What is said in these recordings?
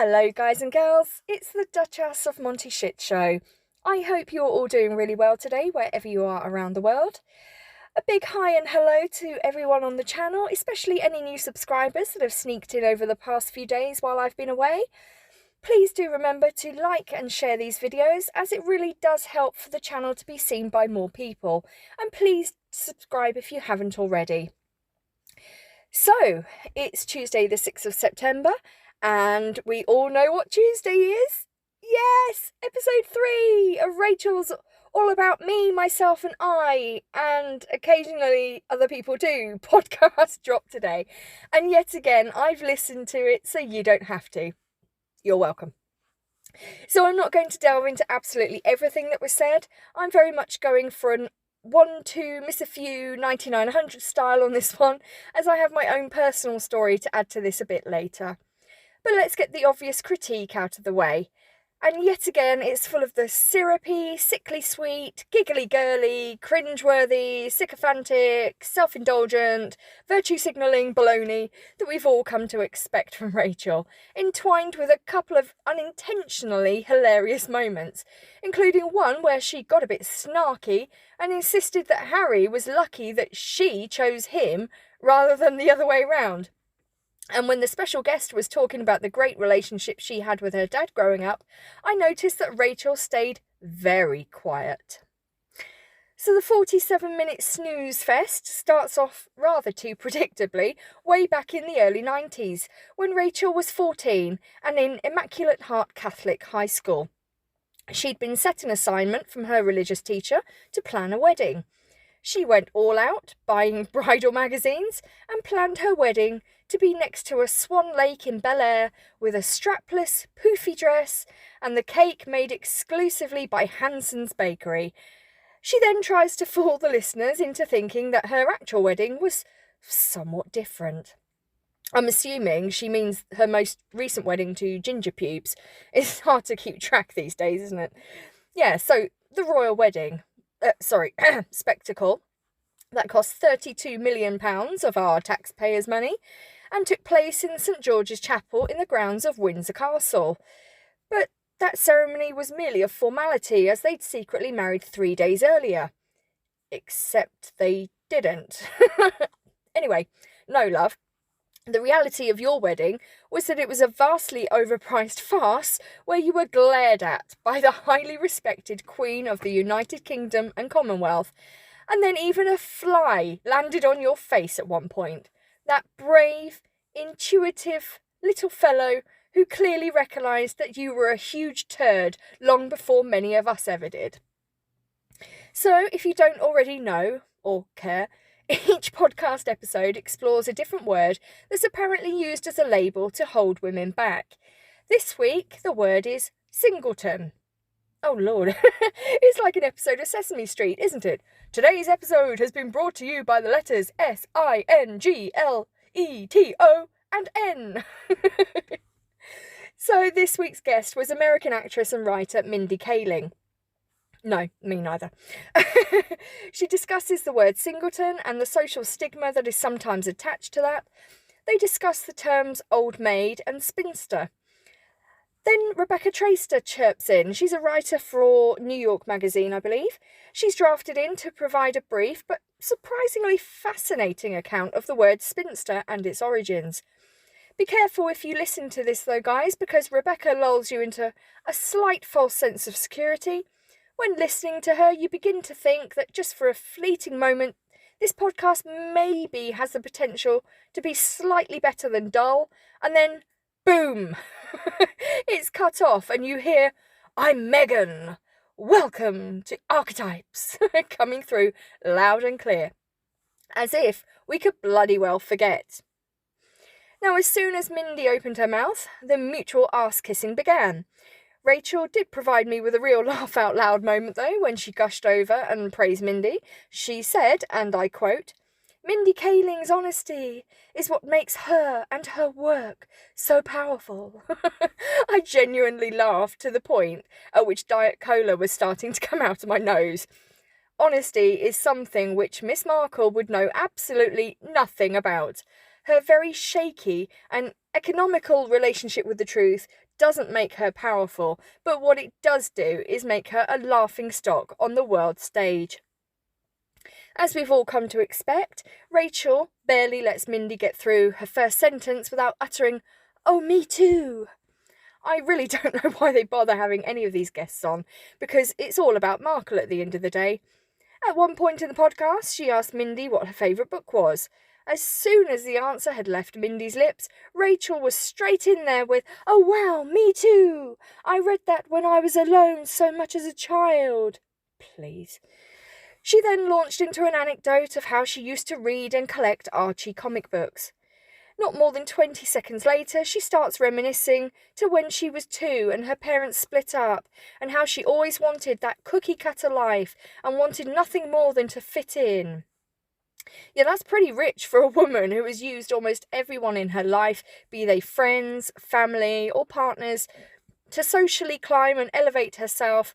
Hello guys and girls, it's the DuchAss of Monty Shit Show. I hope you're all doing really well today, wherever you are around the world. A big hi and hello to everyone on the channel, especially any new subscribers that have sneaked in over the past few days while I've been away. Please do remember to like and share these videos, as it really does help for the channel to be seen by more people. And please subscribe if you haven't already. So, it's Tuesday the 6th of September, and we all know what Tuesday is. Yes, episode 3 of Rachel's All About Me, Myself and I, and occasionally other people too, podcast drop today. And yet again, I've listened to it so you don't have to. You're welcome. So I'm not going to delve into absolutely everything that was said. I'm very much going for an 1, 2, miss a few, 99, 100 style on this one, as I have my own personal story to add to this a bit later. But let's get the obvious critique out of the way. And yet again, it's full of the syrupy, sickly sweet, giggly girly, cringeworthy, sycophantic, self-indulgent, virtue-signalling baloney that we've all come to expect from Rachel, entwined with a couple of unintentionally hilarious moments, including one where she got a bit snarky and insisted that Harry was lucky that she chose him rather than the other way round. And when the special guest was talking about the great relationship she had with her dad growing up, I noticed that Rachel stayed very quiet. So the 47-minute snooze fest starts off rather too predictably way back in the early 90s, when Rachel was 14 and in Immaculate Heart Catholic High School. She'd been set an assignment from her religious teacher to plan a wedding. She went all out, buying bridal magazines, and planned her wedding to be next to a Swan Lake in Bel Air with a strapless, poofy dress and the cake made exclusively by Hanson's Bakery. She then tries to fool the listeners into thinking that her actual wedding was somewhat different. I'm assuming she means her most recent wedding to Ginger Pubes. It's hard to keep track these days, isn't it? Yeah, so the royal wedding, spectacle, that cost £32 million of our taxpayers' money, and took place in St George's Chapel in the grounds of Windsor Castle. But that ceremony was merely a formality, as they'd secretly married 3 days earlier. Except they didn't. Anyway, no love. The reality of your wedding was that it was a vastly overpriced farce where you were glared at by the highly respected Queen of the United Kingdom and Commonwealth, and then even a fly landed on your face at one point. That brave, intuitive little fellow who clearly recognised that you were a huge turd long before many of us ever did. So, if you don't already know, or care, each podcast episode explores a different word that's apparently used as a label to hold women back. This week, the word is Singleton. Oh Lord, it's like an episode of Sesame Street, isn't it? Today's episode has been brought to you by the letters S-I-N-G-L-E-T-O and N. So this week's guest was American actress and writer Mindy Kaling. No, me neither. She discusses the word singleton and the social stigma that is sometimes attached to that. They discuss the terms old maid and spinster. Then Rebecca Traister chirps in. She's a writer for New York Magazine, I believe. She's drafted in to provide a brief but surprisingly fascinating account of the word spinster and its origins. Be careful if you listen to this though, guys, because Rebecca lulls you into a slight false sense of security. When listening to her, you begin to think that just for a fleeting moment, this podcast maybe has the potential to be slightly better than dull, and then, boom, it's cut off and you hear, "I'm Megan. Welcome to Archetypes," coming through loud and clear. As if we could bloody well forget. Now, as soon as Mindy opened her mouth, the mutual arse-kissing began. Rachel did provide me with a real laugh-out-loud moment, though, when she gushed over and praised Mindy. She said, and I quote, "Mindy Kaling's honesty is what makes her and her work so powerful." I genuinely laughed to the point at which Diet Cola was starting to come out of my nose. Honesty is something which Miss Markle would know absolutely nothing about. Her very shaky and economical relationship with the truth doesn't make her powerful, but what it does do is make her a laughing stock on the world stage. As we've all come to expect, Rachel barely lets Mindy get through her first sentence without uttering, "Oh, me too." I really don't know why they bother having any of these guests on, because it's all about Markle at the end of the day. At one point in the podcast, she asked Mindy what her favourite book was. As soon as the answer had left Mindy's lips, Rachel was straight in there with, "Oh wow, me too! I read that when I was alone so much as a child." Please. She then launched into an anecdote of how she used to read and collect Archie comic books. Not more than 20 seconds later, she starts reminiscing to when she was 2 and her parents split up, and how she always wanted that cookie-cutter life and wanted nothing more than to fit in. Yeah, that's pretty rich for a woman who has used almost everyone in her life, be they friends, family, or partners, to socially climb and elevate herself.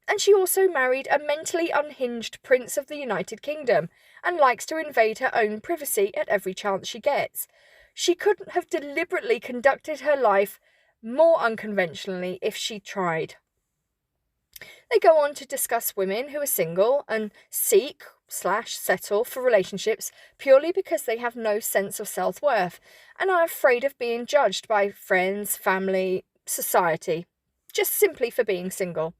And she also married a mentally unhinged Prince of the United Kingdom and likes to invade her own privacy at every chance she gets. She couldn't have deliberately conducted her life more unconventionally if she tried. They go on to discuss women who are single and seek/settle for relationships purely because they have no sense of self-worth and are afraid of being judged by friends, family, society, just simply for being single.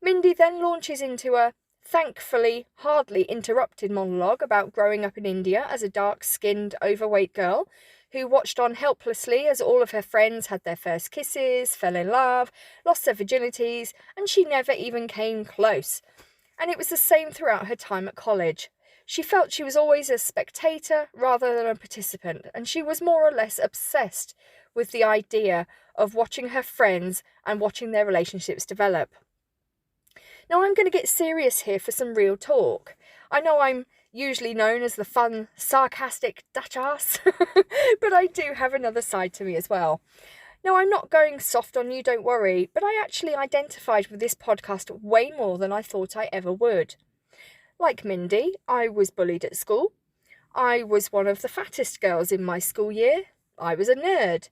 Mindy then launches into a thankfully hardly interrupted monologue about growing up in India as a dark-skinned, overweight girl who watched on helplessly as all of her friends had their first kisses, fell in love, lost their virginities, and she never even came close. And it was the same throughout her time at college. She felt she was always a spectator rather than a participant, and she was more or less obsessed with the idea of watching her friends and watching their relationships develop. Now I'm going to get serious here for some real talk. I know I'm usually known as the fun, sarcastic DuchAss, but I do have another side to me as well. Now I'm not going soft on you, don't worry, but I actually identified with this podcast way more than I thought I ever would. Like Mindy, I was bullied at school. I was one of the fattest girls in my school year. I was a nerd.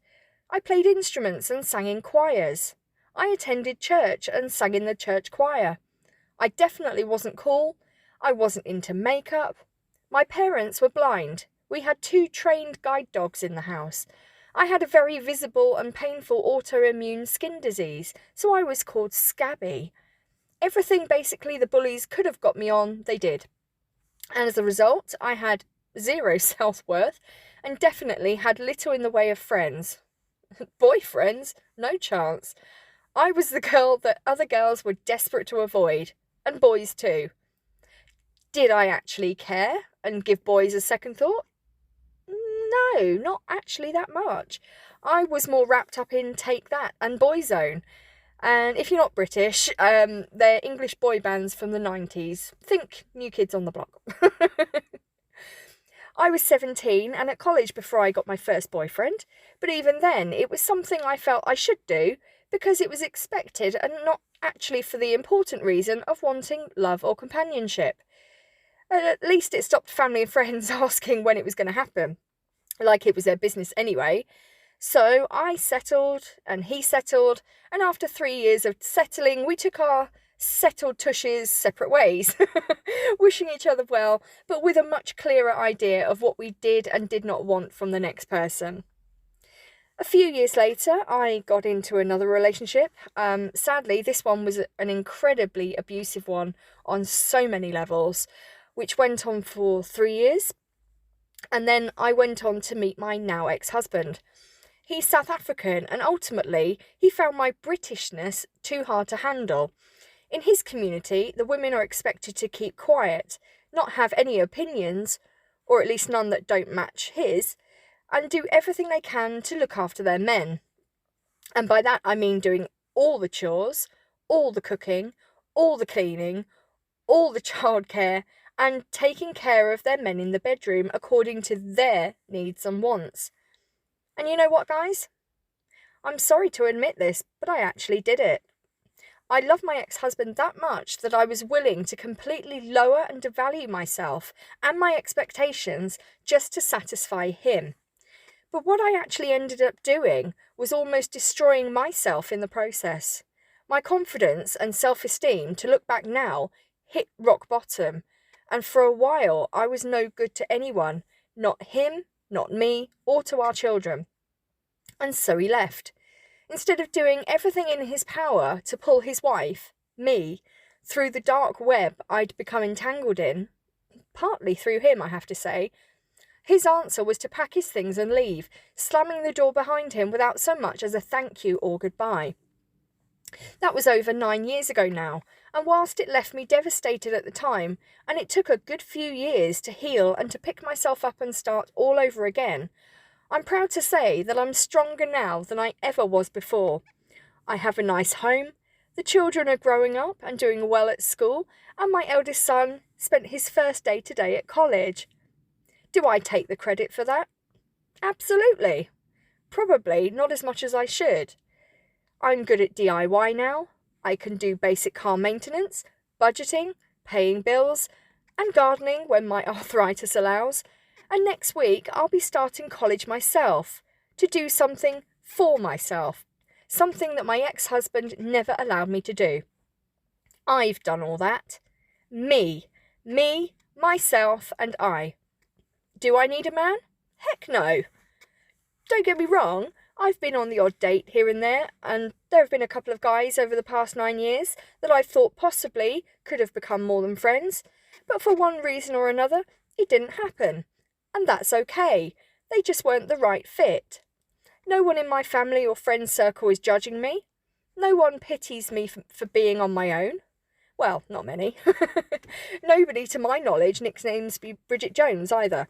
I played instruments and sang in choirs. I attended church and sang in the church choir. I definitely wasn't cool. I wasn't into makeup. My parents were blind. We had 2 trained guide dogs in the house. I had a very visible and painful autoimmune skin disease, so I was called Scabby. Everything basically the bullies could have got me on, they did. And as a result, I had 0 self-worth and definitely had little in the way of friends. Boyfriends? No chance. I was the girl that other girls were desperate to avoid, and boys too. Did I actually care and give boys a second thought? No, not actually that much. I was more wrapped up in Take That and Boyzone. And if you're not British, they're English boy bands from the 90s. Think New Kids on the Block. I was 17 and at college before I got my first boyfriend, but even then it was something I felt I should do because it was expected and not actually for the important reason of wanting love or companionship. And at least it stopped family and friends asking when it was going to happen, like it was their business anyway. So I settled and he settled, and after 3 years of settling, we took our settled tushes separate ways, wishing each other well, but with a much clearer idea of what we did and did not want from the next person. A few years later, I got into another relationship. Sadly, this one was an incredibly abusive one on so many levels, which went on for 3 years. And then I went on to meet my now ex-husband. He's South African, and ultimately, he found my Britishness too hard to handle. In his community, the women are expected to keep quiet, not have any opinions, or at least none that don't match his, and do everything they can to look after their men. And by that I mean doing all the chores, all the cooking, all the cleaning, all the childcare, and taking care of their men in the bedroom according to their needs and wants. And you know what, guys? I'm sorry to admit this, but I actually did it. I love my ex-husband that much that I was willing to completely lower and devalue myself and my expectations just to satisfy him. But what I actually ended up doing was almost destroying myself in the process. My confidence and self-esteem, to look back now, hit rock bottom, and for a while I was no good to anyone, not him, not me, or to our children. And so he left. Instead of doing everything in his power to pull his wife, me, through the dark web I'd become entangled in, partly through him, I have to say, his answer was to pack his things and leave, slamming the door behind him without so much as a thank you or goodbye. That was over 9 years ago now, and whilst it left me devastated at the time, and it took a good few years to heal and to pick myself up and start all over again, I'm proud to say that I'm stronger now than I ever was before. I have a nice home, the children are growing up and doing well at school, and my eldest son spent his first day today at college. Do I take the credit for that? Absolutely. Probably not as much as I should. I'm good at DIY now. I can do basic car maintenance, budgeting, paying bills, and gardening when my arthritis allows. And next week I'll be starting college myself, to do something for myself, something that my ex-husband never allowed me to do. I've done all that. Me, myself, and I. Do I need a man? Heck no. Don't get me wrong, I've been on the odd date here and there, and there have been a couple of guys over the past 9 years that I've thought possibly could have become more than friends, but for one reason or another, it didn't happen. And that's okay. They just weren't the right fit. No one in my family or friend circle is judging me. No one pities me for being on my own. Well, not many. Nobody, to my knowledge, nicknames me Bridget Jones either.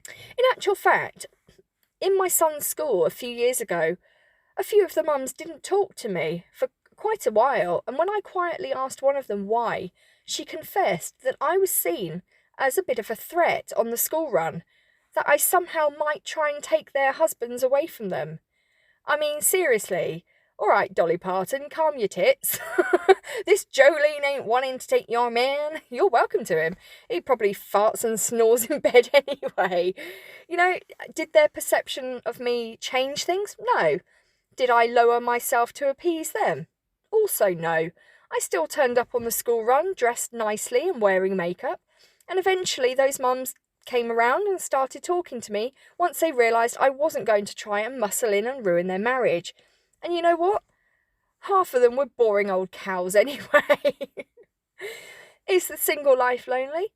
In actual fact, in my son's school a few years ago, a few of the mums didn't talk to me for quite a while, and when I quietly asked one of them why, she confessed that I was seen as a bit of a threat on the school run, that I somehow might try and take their husbands away from them. I mean, seriously. All right, Dolly Parton, calm your tits. This Jolene ain't wanting to take your man. You're welcome to him. He probably farts and snores in bed anyway. You know, did their perception of me change things? No. Did I lower myself to appease them? Also no. I still turned up on the school run, dressed nicely and wearing makeup, and eventually those mums came around and started talking to me once they realised I wasn't going to try and muscle in and ruin their marriage. And you know what? Half of them were boring old cows anyway. Is the single life lonely?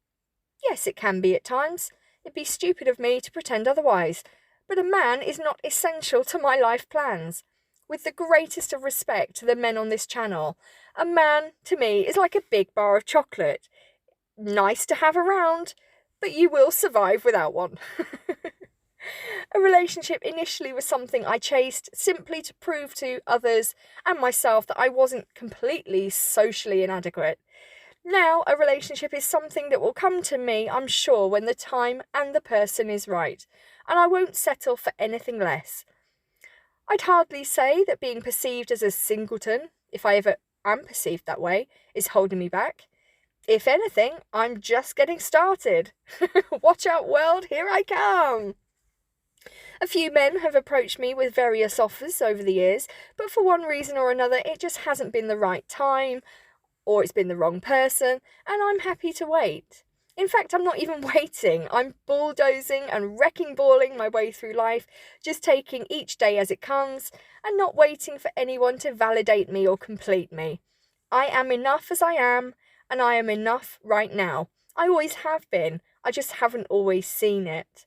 Yes, it can be at times. It'd be stupid of me to pretend otherwise. But a man is not essential to my life plans. With the greatest of respect to the men on this channel, a man, to me, is like a big bar of chocolate. Nice to have around, but you will survive without one. A relationship initially was something I chased simply to prove to others and myself that I wasn't completely socially inadequate. Now a relationship is something that will come to me, I'm sure, when the time and the person is right, and I won't settle for anything less. I'd hardly say that being perceived as a singleton, if I ever am perceived that way, is holding me back. If anything, I'm just getting started. Watch out, world, here I come. A few men have approached me with various offers over the years, but for one reason or another it just hasn't been the right time, or it's been the wrong person, and I'm happy to wait. In fact, I'm not even waiting. I'm bulldozing and wrecking balling my way through life, just taking each day as it comes, and not waiting for anyone to validate me or complete me. I am enough as I am, and I am enough right now. I always have been. I just haven't always seen it.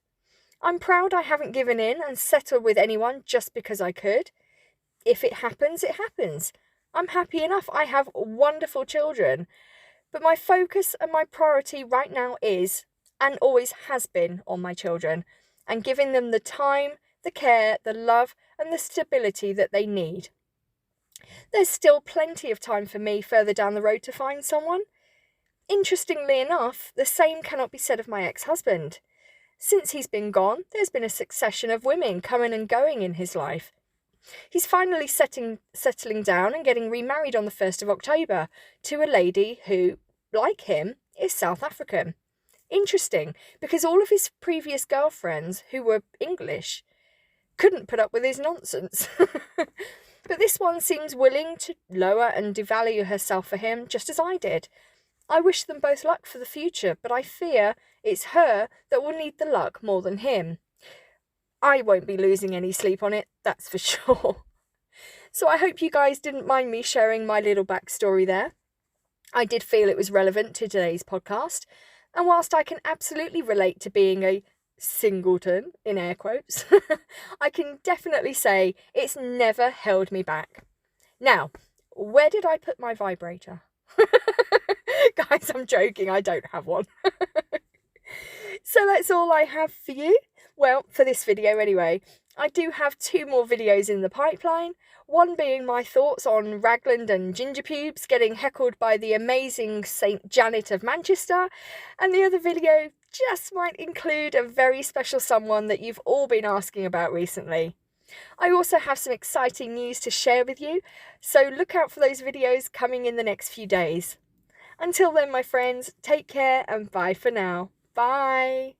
I'm proud I haven't given in and settled with anyone just because I could. If it happens, it happens. I'm happy enough. I have wonderful children. But my focus and my priority right now is, and always has been, on my children, and giving them the time, the care, the love, and the stability that they need. There's still plenty of time for me further down the road to find someone. Interestingly enough, the same cannot be said of my ex-husband. Since he's been gone, there's been a succession of women coming and going in his life. He's finally settling down and getting remarried on the 1st of October to a lady who, like him, is South African. Interesting, because all of his previous girlfriends, who were English, couldn't put up with his nonsense. But this one seems willing to lower and devalue herself for him, just as I did. I wish them both luck for the future, but I fear it's her that will need the luck more than him. I won't be losing any sleep on it, that's for sure. So I hope you guys didn't mind me sharing my little backstory there. I did feel it was relevant to today's podcast, and whilst I can absolutely relate to being a singleton, in air quotes, I can definitely say it's never held me back. Now, where did I put my vibrator? Guys, I'm joking, I don't have one. So that's all I have for you. Well, for this video anyway. I do have 2 more videos in the pipeline, one being my thoughts on Ragland and Ginger Pubes getting heckled by the amazing St. Janet of Manchester, and the other video just might include a very special someone that you've all been asking about recently. I also have some exciting news to share with you, so look out for those videos coming in the next few days. Until then, my friends, take care and bye for now. Bye!